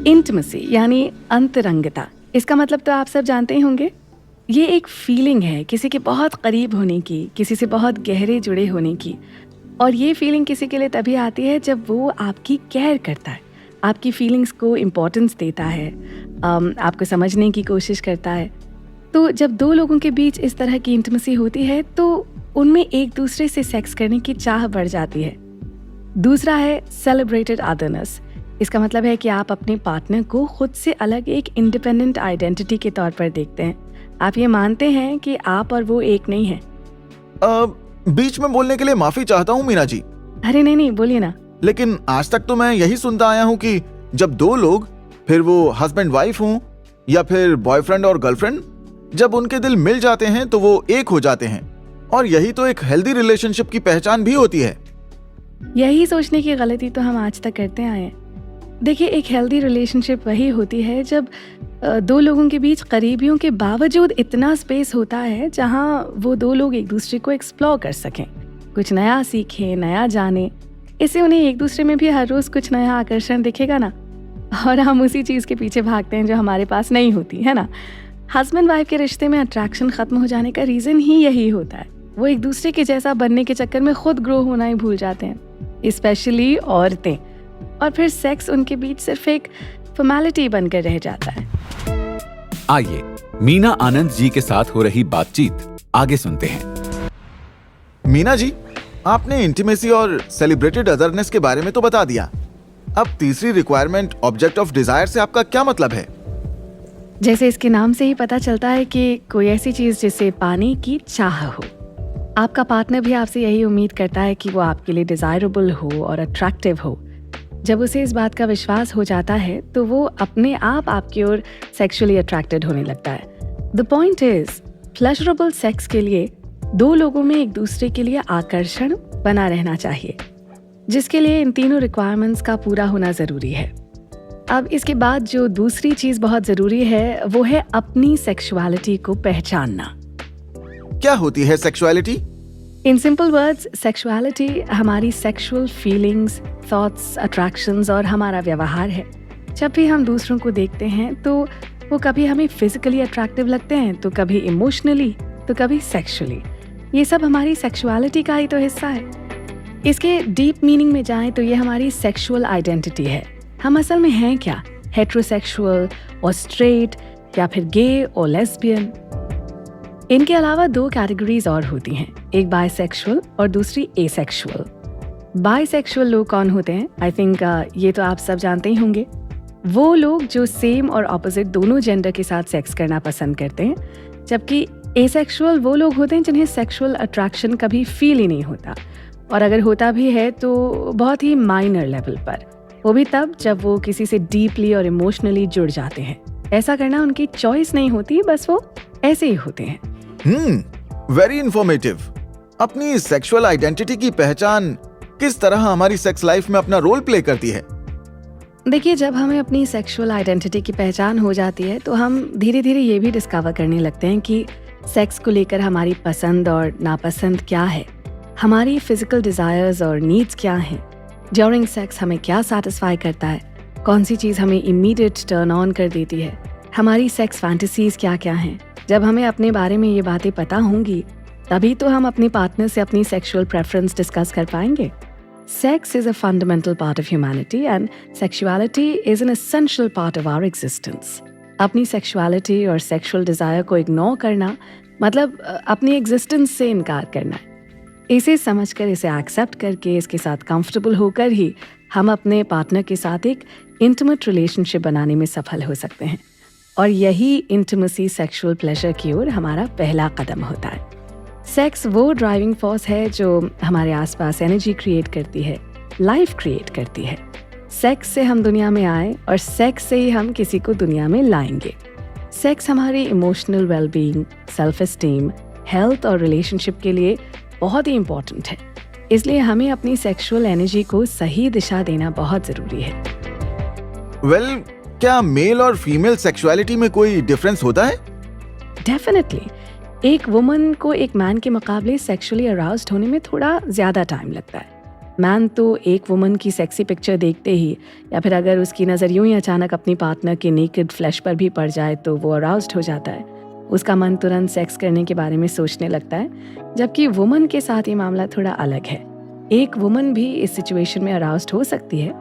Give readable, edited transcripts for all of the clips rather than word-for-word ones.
Intimacy यानी अंतरंगता, इसका मतलब तो आप सब जानते ही होंगे। ये एक फीलिंग है किसी के बहुत करीब होने की, किसी से बहुत गहरे जुड़े होने की। और ये फीलिंग किसी के लिए तभी आती है जब वो आपकी केयर करता है, आपकी फीलिंग्स को इम्पोर्टेंस देता है, आपको समझने की कोशिश करता है। तो जब दो लोगों के बीच इस तरह की इंटिमेसी होती है तो उनमें एक दूसरे से सेक्स करने की चाह बढ़ जाती है। दूसरा है सेलिब्रेटेड अदरनेस। इसका मतलब है कि आप अपने पार्टनर को खुद से अलग एक इंडिपेंडेंट आइडेंटिटी के तौर पर देखते हैं। आप ये मानते हैं कि आप और वो एक नहीं है। बीच में बोलने के लिए माफी चाहता हूँ मीना जी। अरे नहीं, बोलिए ना। लेकिन आज तक तो मैं यही सुनता आया हूँ कि जब दो लोग, फिर वो हस्बैंड वाइफ हों या फिर बॉयफ्रेंड और गर्लफ्रेंड, जब उनके दिल मिल जाते हैं तो वो एक हो जाते हैं। और यही तो एक हेल्दी रिलेशनशिप की पहचान भी होती है। यही सोचने की गलती तो हम आज तक करते आए हैं। देखिए, एक हेल्दी रिलेशनशिप वही होती है जब दो लोगों के बीच करीबियों के बावजूद इतना स्पेस होता है जहां वो दो लोग एक दूसरे को एक्सप्लोर कर सकें, कुछ नया सीखें, नया जाने। इससे उन्हें एक दूसरे में भी हर रोज कुछ नया आकर्षण दिखेगा ना, और हम उसी चीज़ के पीछे भागते हैं जो हमारे पास नहीं होती है ना। हस्बैंड वाइफ के रिश्ते में अट्रैक्शन खत्म हो जाने का रीज़न ही यही होता है। वो एक दूसरे के जैसा बनने के चक्कर में खुद ग्रो होना ही भूल जाते हैं, स्पेशली औरतें। और फिर सेक्स उनके बीच सिर्फ एक फॉर्मेलिटी बनकर रह जाता है। आइए मीना आनंद जी के साथ हो रही बातचीत आगे सुनते हैं। मीना जी, आपने इंटीमेसी और सेलिब्रेटेड अदरनेस के बारे में तो बता दिया। अब तीसरी रिक्वायरमेंट, ऑब्जेक्ट ऑफ डिजायर, से आपका क्या मतलब है? जैसे इसके नाम से ही पता चलता है कि कोई ऐसी चीज जिसे पाने की चाह हो। आपका पार्टनर भी आपसे यही उम्मीद करता है कि वो आपके लिए डिजायरेबल हो और अट्रैक्टिव हो। जब उसे इस बात का विश्वास हो जाता है तो वो अपने आप आपकी ओर सेक्सुअली अट्रैक्टेड होने लगता है। The point is, pleasurable sex के लिए दो लोगों में एक दूसरे के लिए आकर्षण बना रहना चाहिए, जिसके लिए इन तीनों रिक्वायरमेंट्स का पूरा होना जरूरी है। अब इसके बाद जो दूसरी चीज बहुत जरूरी है वो है अपनी सेक्सुअलिटी को पहचानना। क्या होती है sexuality? In simple words, sexuality हमारी सेक्सुअल फीलिंग्स, थॉट्स, अट्रैक्शंस और हमारा व्यवहार है। जब भी हम दूसरों को देखते हैं तो वो कभी हमें फिजिकली अट्रैक्टिव लगते हैं, तो कभी इमोशनली, तो कभी सेक्सुअली। ये सब हमारी सेक्सुअलिटी का ही तो हिस्सा है। इसके डीप मीनिंग में जाएं तो ये हमारी सेक्सुअल आइडेंटिटी है। हम असल में हैं क्या, हेट्रोसेक्सुअल और स्ट्रेट, या फिर गे और लेस्बियन। इनके अलावा दो कैटेगरीज और होती हैं, एक बायसेक्सुअल और दूसरी एसेक्सुअल। बायसेक्सुअल लोग कौन होते हैं? आई थिंक ये तो आप सब जानते ही होंगे। वो लोग जो सेम और ऑपोजिट दोनों जेंडर के साथ सेक्स करना पसंद करते हैं, जबकि एसेक्सुअल वो लोग होते हैं जिन्हें सेक्सुअल अट्रैक्शन कभी फील ही नहीं होता, और अगर होता भी है तो बहुत ही माइनर लेवल पर, वो भी तब जब वो किसी से डीपली और इमोशनली जुड़ जाते हैं। ऐसा करना उनकी चॉइस नहीं होती, बस वो ऐसे ही होते हैं। Very informative. अपनी सेक्सुअल आइडेंटिटी की पहचान किस तरह हमारी सेक्स लाइफ में अपना रोल प्ले करती है? देखिए, जब हमें अपनी सेक्सुअल आइडेंटिटी की पहचान हो जाती है तो हम धीरे धीरे ये भी डिस्कवर करने लगते हैं कि सेक्स को लेकर हमारी पसंद और नापसंद क्या है, हमारी फिजिकल डिजायर्स और नीड्स क्या हैं, ड्यूरिंग सेक्स हमें क्या सेटिस्फाई करता है, कौन सी चीज़ हमें इमीडिएट टर्न ऑन कर देती है, हमारी सेक्स फैंटेसीज क्या क्या हैं। जब हमें अपने बारे में ये बातें पता होंगी तभी तो हम अपने पार्टनर से अपनी सेक्सुअल प्रेफरेंस डिस्कस कर पाएंगे। Sex is a fundamental part of humanity and sexuality is an essential part of our existence. अपनी sexuality और sexual desire को ignore करना मतलब अपनी existence से इनकार करना है। इसे समझकर, इसे accept करके, इसके साथ comfortable होकर ही हम अपने partner के साथ एक intimate relationship बनाने में सफल हो सकते हैं। और यही intimacy sexual pleasure की ओर हमारा पहला कदम होता है। सेक्स वो ड्राइविंग फोर्स है जो हमारे आसपास एनर्जी क्रिएट करती है, लाइफ क्रिएट करती है। सेक्स से हम दुनिया में आए और सेक्स से ही हम किसी को दुनिया में लाएंगे। सेक्स हमारी emotional wellbeing, self esteem, health और रिलेशनशिप के लिए बहुत ही इम्पोर्टेंट है। इसलिए हमें अपनी सेक्सुअल एनर्जी को सही दिशा देना बहुत ज़रूरी है। क्या मेल और फीमेल सेक्सुअलिटी में कोई डिफरेंस होता है? डेफिनेटली। एक वुमन को एक मैन के मुकाबले सेक्सुअली अराउज्ड होने में थोड़ा ज़्यादा टाइम लगता है। मैन तो एक वुमन की सेक्सी पिक्चर देखते ही या फिर अगर उसकी नज़र यूं ही अचानक अपनी पार्टनर के नेकेड फ्लैश पर भी पड़ जाए तो वो अराउज्ड हो जाता है। उसका मन तुरंत सेक्स करने के बारे में सोचने लगता है, जबकि वुमन के साथ ये मामला थोड़ा अलग है। एक वुमन भी इस सिचुएशन में अराउज्ड हो सकती है,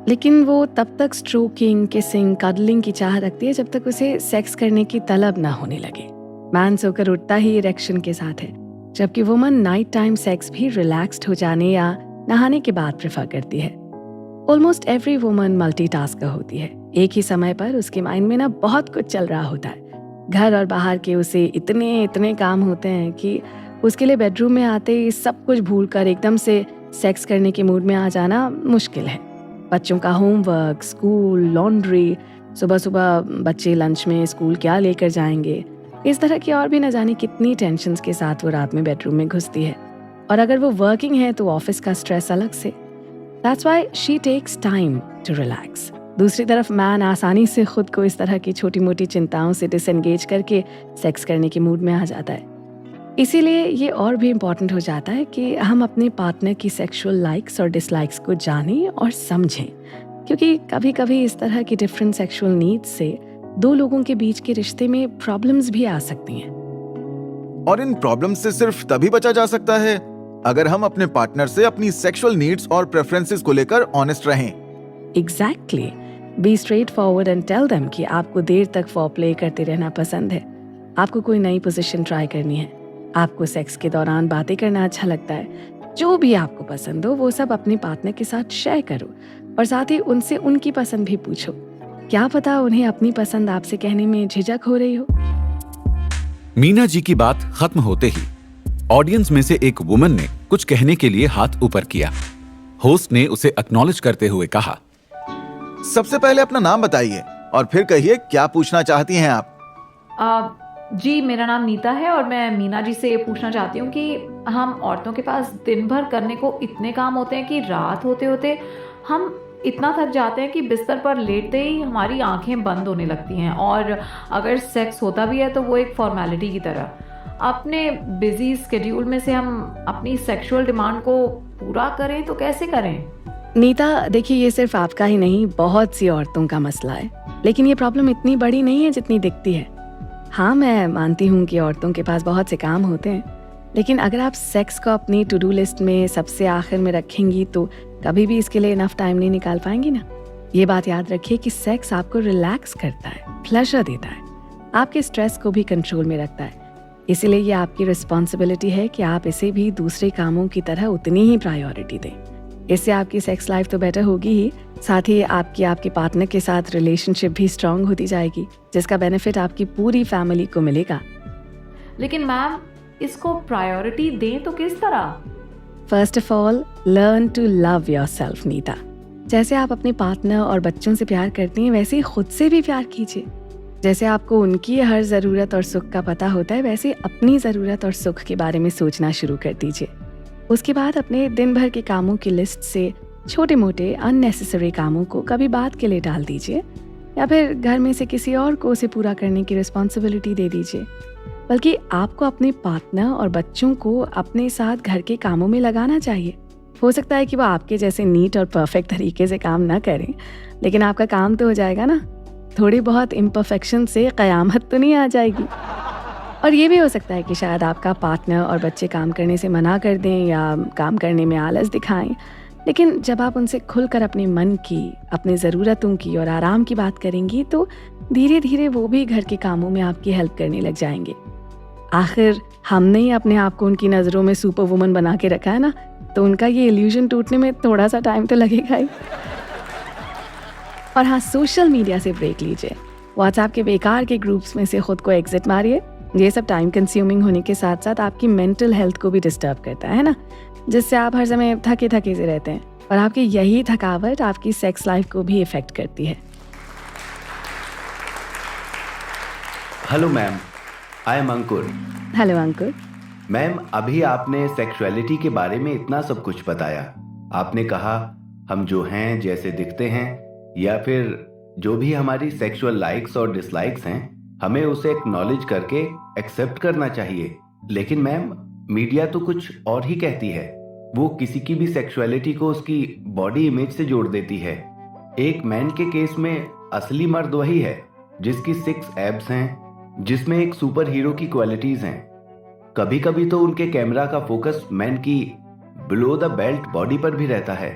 लेकिन वो तब तक स्ट्रोकिंग, किसिंग, कडलिंग की चाह रखती है जब तक उसे सेक्स करने की तलब ना होने लगे। मैन सोकर उठता ही इरेक्शन के साथ है, जबकि वुमन नाइट टाइम सेक्स भी रिलैक्स्ड हो जाने या नहाने के बाद प्रेफर करती है। ऑलमोस्ट एवरी वुमन मल्टीटास्कर होती है। एक ही समय पर उसके माइंड में ना बहुत कुछ चल रहा होता है। घर और बाहर के उसे इतने काम होते हैं कि उसके लिए बेडरूम में आते ही सब कुछ भूलकर एकदम से सेक्स करने के मूड में आ जाना मुश्किल है। बच्चों का होमवर्क, स्कूल, लॉन्ड्री, सुबह सुबह बच्चे लंच में स्कूल क्या लेकर जाएंगे, इस तरह की और भी न जाने कितनी टेंशन्स के साथ वो रात में बेडरूम में घुसती है। और अगर वो वर्किंग है तो ऑफिस का स्ट्रेस अलग से। That's why she takes time to relax. दूसरी तरफ मैन आसानी से खुद को इस तरह की छोटी मोटी चिंताओं से डिसएंगेज करके सेक्स करने के मूड में आ जाता है। इसीलिए ये और भी इम्पॉर्टेंट हो जाता है कि हम अपने पार्टनर की सेक्सुअल लाइक्स और डिसलाइक्स को जानें और समझें, क्योंकि कभी कभी इस तरह की डिफरेंट सेक्सुअल नीड्स से दो लोगों के बीच के रिश्ते में प्रॉब्लम्स भी आ सकती हैं। और इन प्रॉब्लम्स से सिर्फ तभी बचा जा सकता है अगर हम अपने पार्टनर से अपनी सेक्सुअल नीड्स और प्रेफरेंसेस को लेकर ऑनेस्ट रहें। Exactly. Be straightforward and tell them कि आपको देर तक फोरप्ले करते रहना पसंद है, आपको कोई नई पोजीशन ट्राई करनी है, आपको सेक्स के दौरान बातें करना अच्छा लगता है। जो भी आपको पसंद हो वो सब अपने पार्टनर के साथ शेयर करो और साथ ही उनसे उनकी पसंद भी पूछो। क्या पता उन्हें अपनी पसंद आपसे कहने में झिझक हो रही हो। मीना जी की बात खत्म होते ही ऑडियंस में से एक वुमन ने कुछ कहने के लिए हाथ ऊपर किया। होस्ट ने उसे एक्नॉलेज करते हुए कहा, सबसे पहले अपना नाम बताइए और फिर कहिए क्या पूछना चाहती हैं आप। जी, मेरा नाम नीता है और मैं मीना जी से ये पूछना चाहती हूँ कि हम औरतों के पास दिन भर करने को इतने काम होते हैं कि रात होते होते हम इतना थक जाते हैं कि बिस्तर पर लेटते ही हमारी आंखें बंद होने लगती हैं, और अगर सेक्स होता भी है तो वो एक फॉर्मेलिटी की तरह। अपने बिजी स्केड्यूल में से हम अपनी सेक्सुअल डिमांड को पूरा करें तो कैसे करें? नीता, देखिए ये सिर्फ आपका ही नहीं, बहुत सी औरतों का मसला है, लेकिन ये प्रॉब्लम इतनी बड़ी नहीं है जितनी दिखती है। हाँ, मैं मानती हूँ कि औरतों के पास बहुत से काम होते हैं, लेकिन अगर आप सेक्स को अपनी टू डू लिस्ट में सबसे आखिर में रखेंगी तो कभी भी इसके लिए इनफ टाइम नहीं निकाल पाएंगी ना। ये बात याद रखिए कि सेक्स आपको रिलैक्स करता है, प्लेजर देता है, आपके स्ट्रेस को भी कंट्रोल में रखता है। इसीलिए ये आपकी रिस्पॉन्सिबिलिटी है कि आप इसे भी दूसरे कामों की तरह उतनी ही प्रायोरिटी दें। इससे आपकी सेक्स लाइफ तो बेटर होगी ही, साथ ही आपके पार्टनर के साथ रिलेशनशिप भी स्ट्रांग होती जाएगी, जिसका बेनिफिट आपकी पूरी फैमिली को मिलेगा। लेकिन मैम, इसको प्रायोरिटी दें तो किस तरह? First of all, learn to love yourself Nita. जैसे आप अपने पार्टनर और बच्चों से प्यार करती हैं, वैसे ही खुद से भी प्यार कीजिए। जैसे आपको उनकी हर ज़रूरत और सुख का पता होता है, वैसे अपनी ज़रूरत और सुख के बारे में सोचना शुरू कर दीजिए। उसके बाद अपने दिन भर के कामों की लिस्ट से छोटे मोटे अननेसेसरी कामों को कभी बाद के लिए डाल दीजिए, या फिर घर में से किसी और को उसे पूरा करने की रिस्पॉन्सिबिलिटी दे दीजिए। बल्कि आपको अपने पार्टनर और बच्चों को अपने साथ घर के कामों में लगाना चाहिए। हो सकता है कि वो आपके जैसे नीट और परफेक्ट तरीके से काम ना करें, लेकिन आपका काम तो हो जाएगा ना। थोड़ी बहुत इम्परफेक्शन से क़यामत तो नहीं आ जाएगी। और ये भी हो सकता है कि शायद आपका पार्टनर और बच्चे काम करने से मना कर दें या काम करने में आलस दिखाएं, लेकिन जब आप उनसे खुलकर अपने मन की, अपनी ज़रूरतों की और आराम की बात करेंगी तो धीरे धीरे वो भी घर के कामों में आपकी हेल्प करने लग जाएंगे। आखिर हमने ही अपने आप को उनकी नज़रों में सुपर वुमन बना के रखा है ना, तो उनका ये इल्यूजन टूटने में थोड़ा सा टाइम तो लगेगा ही। और हाँ, सोशल मीडिया से ब्रेक लीजिए। व्हाट्सएप के बेकार के ग्रुप्स में से खुद को एग्जिट मारिए। ये सब टाइम कंज्यूमिंग होने के साथ साथ आपकी मेंटल हेल्थ को भी डिस्टर्ब करता है ना, जिससे आप हर समय थके थके से रहते हैं, और आपकी यही थकावट आपकी सेक्स लाइफ को भी इफेक्ट करती है। Hello ma'am, I am Ankur. Hello Ankur. Ma'am, अभी आपने सेक्सुअलिटी के बारे में इतना सब कुछ बताया। आपने कहा हम जो हैं, जैसे दिखते हैं, या फिर जो भी हमारी सेक्सुअल लाइक्स और डिसलाइक्स हैं, हमें उसे एक्नॉलेज करके एक्सेप्ट करना चाहिए। लेकिन मैम, मीडिया तो कुछ और ही कहती है। वो किसी की भी सेक्सुअलिटी को उसकी बॉडी इमेज से जोड़ देती है। एक मैन के केस में असली मर्द वही है जिसकी 6 एब्स हैं, जिसमें एक सुपर हीरो की क्वालिटीज हैं। कभी कभी तो उनके कैमरा का फोकस मैन की बिलो द बेल्ट बॉडी पर भी रहता है।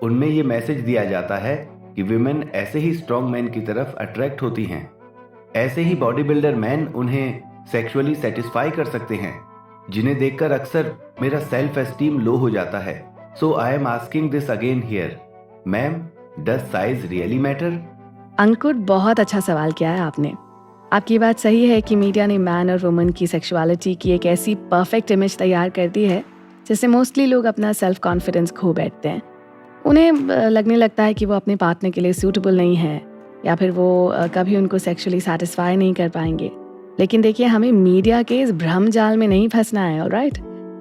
उनमें ये मैसेज दिया जाता है कि विमेन ऐसे ही स्ट्रॉन्ग मैन की तरफ अट्रैक्ट होती हैं। ऐसे ही बॉडी बिल्डर मैन उन्हें सेक्सुअली सेटिस्फाई कर सकते हैं, जिन्हें देखकर अक्सर मेरा सेल्फ एस्टीम लो हो जाता है। So I am asking this again here, ma'am, does size really matter? Ankur, बहुत अच्छा सवाल किया है आपने। आपकी बात सही है कि मीडिया ने मैन और वुमन की सेक्सुअलिटी की एक ऐसी परफेक्ट इमेज तैयार कर दी है जिससे मोस्टली लोग अपना सेल्फ कॉन्फिडेंस खो बैठते हैं। उन्हें लगने लगता है कि वो अपने पार्टनर के लिए सूटेबल नहीं है, या फिर वो कभी उनको सेक्सुअली सेटिस्फाई नहीं कर पाएंगे। लेकिन देखिए, हमें मीडिया के इस भ्रम जाल में नहीं फंसना है, ऑलराइट?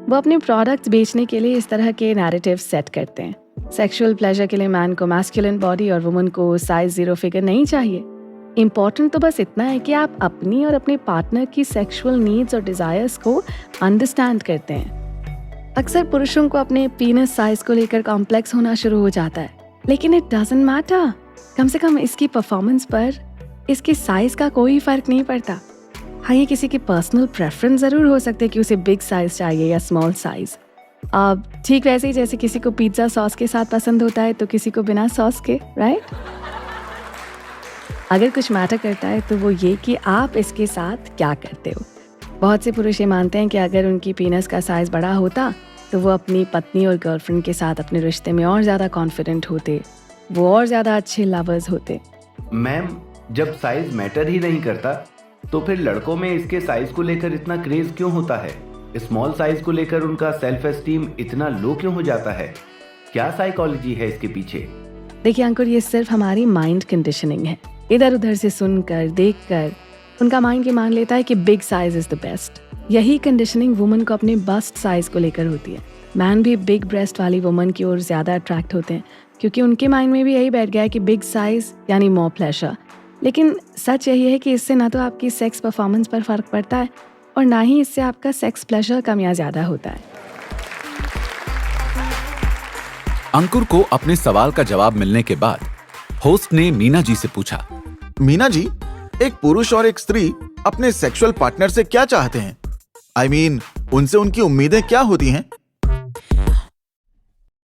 वो अपने प्रोडक्ट्स बेचने के लिए इस तरह के नैरेटिव सेट करते हैं। सेक्सुअल प्लेजर के लिए मैन को मैस्कुलिन बॉडी और वुमन को साइज 0 फिगर नहीं चाहिए। इम्पॉर्टेंट तो बस इतना है कि आप अपनी और अपने पार्टनर की सेक्सुअल नीड्स और डिजायर्स को अंडरस्टैंड करते हैं। अक्सर पुरुषों को अपने पीनस साइज को लेकर कॉम्प्लेक्स होना शुरू हो जाता है, लेकिन इट डजंट मैटर। कम से कम इसकी परफॉर्मेंस पर इसके साइज का कोई फर्क नहीं पड़ता। हाँ, ये किसी की पर्सनल प्रेफरेंस जरूर हो सकते हैं कि उसे बिग साइज चाहिए या स्मॉल साइज। अब ठीक वैसे ही जैसे किसी को पिज्जा सॉस के साथ पसंद होता है तो किसी को बिना सॉस के, राइट? अगर कुछ मैटर करता है तो वो ये कि आप इसके साथ क्या करते हो। बहुत से पुरुष ये मानते हैं कि अगर उनकी पीनस का साइज बड़ा होता तो वो अपनी पत्नी और गर्लफ्रेंड के साथ अपने रिश्ते में और ज़्यादा कॉन्फिडेंट होते, वो और ज़्यादा अच्छे लवर्स होते। मैम, जब साइज मैटर ही नहीं करता तो फिर लड़कों में इसके साइज को लेकर इतना क्रेज क्यों होता है? स्मॉल साइज को लेकर उनका सेल्फ एस्टीम इतना लो क्यों हो जाता है? क्या साइकोलॉजी है इसके पीछे? देखिए अंकुर, ये सिर्फ हमारी माइंड कंडीशनिंग है। इधर उधर से सुनकर देखकर उनका माइंड ये मान लेता है कि big size is the best. यही कंडीशनिंग वुमन को अपने बस्ट साइज को लेकर होती है। मैन भी बिग ब्रेस्ट वाली वुमन की ओर ज्यादा अट्रैक्ट होते हैं क्योंकि उनके माइंड में भी यही बैठ गया है कि बिग साइज यानी मोर प्लेजर। लेकिन सच यही है कि इससे ना तो आपकी सेक्स परफॉर्मेंस पर फर्क पड़ता है और ना ही इससे आपका सेक्स प्लेजर कम या ज्यादा होता है। अंकुर को अपने सवाल का जवाब मिलने के बाद होस्ट ने मीना जी से पूछा, मीना जी, एक पुरुष और एक स्त्री अपने सेक्सुअल पार्टनर से क्या चाहते हैं? I mean, उनसे उनकी उम्मीदें क्या होती हैं?